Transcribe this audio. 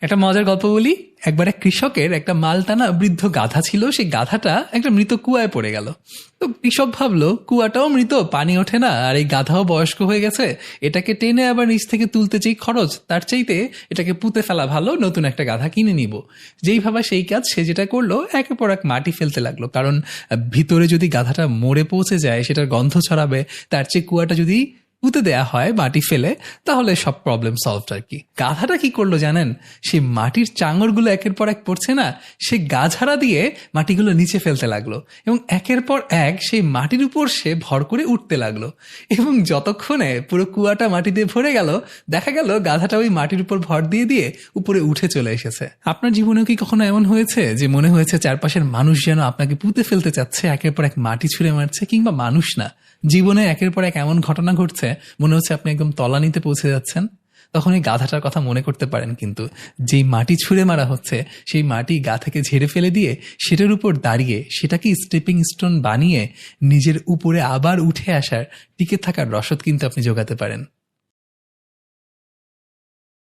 একটা মজার গল্প বলি। একবার এক কৃষকের একটা মালটানা বৃদ্ধ গাধা ছিল। সেই গাধাটা একটা মৃত কুয়ায় পড়ে গেল। তো কৃষক ভাবলো কুয়াটাও মৃত, পানি ওঠে না, আর এই গাধাও বয়স্ক হয়ে গেছে, এটাকে টেনে আবার নিচ থেকে তুলতে যেই খরচ, তার চাইতে এটাকে পুঁতে ফেলা ভালো, নতুন একটা গাধা কিনে নিব। যেই ভাবা সেই কাজ, সে যেটা করলো একের পর এক মাটি ফেলতে লাগলো। কারণ ভিতরে যদি গাধাটা মরে পৌঁছে যায় সেটার গন্ধ ছড়াবে, তার চেয়ে কুয়াটা যদি পুঁতে দেয়া হয় মাটি ফেলে, তাহলে সব প্রবলেম সলভড আর কি। গাধাটা কি করলো জানেন? সেই মাটির চাঙড়গুলো একের পর এক পড়ছে না, সে গাঝাড়া দিয়ে মাটিগুলো নিচে ফেলতে লাগলো এবং একের পর এক সেই মাটির উপর সে ভর করে উঠতে লাগলো। এবং যতক্ষণে পুরো কুয়াটা মাটি দিয়ে ভরে গেল, দেখা গেল গাধাটা ওই মাটির উপর ভর দিয়ে দিয়ে উপরে উঠে চলে এসেছে। আপনার জীবনেও কি কখনো এমন হয়েছে যে মনে হয়েছে চারপাশের মানুষ যেন আপনাকে পুঁতে ফেলতে চাচ্ছে, একের পর এক মাটি ছুঁড়ে মারছে? কিংবা মানুষ না, জীবনে একের পর এক এমন ঘটনা ঘটছে মনে হচ্ছে আপনি একদম তলানিতে পৌঁছে যাচ্ছেন? তখন এই গাধাটার কথা মনে করতে পারেন, কিন্তু যেই মাটি ছুঁড়ে মারা হচ্ছে সেই মাটি গা থেকে ঝেড়ে ফেলে দিয়ে সেটার উপর দাঁড়িয়ে সেটাকে স্টেপিং স্টোন বানিয়ে নিজের উপরে আবার উঠে আসার, টিকে থাকার রসদ কিন্তু আপনি জোগাতে পারেন।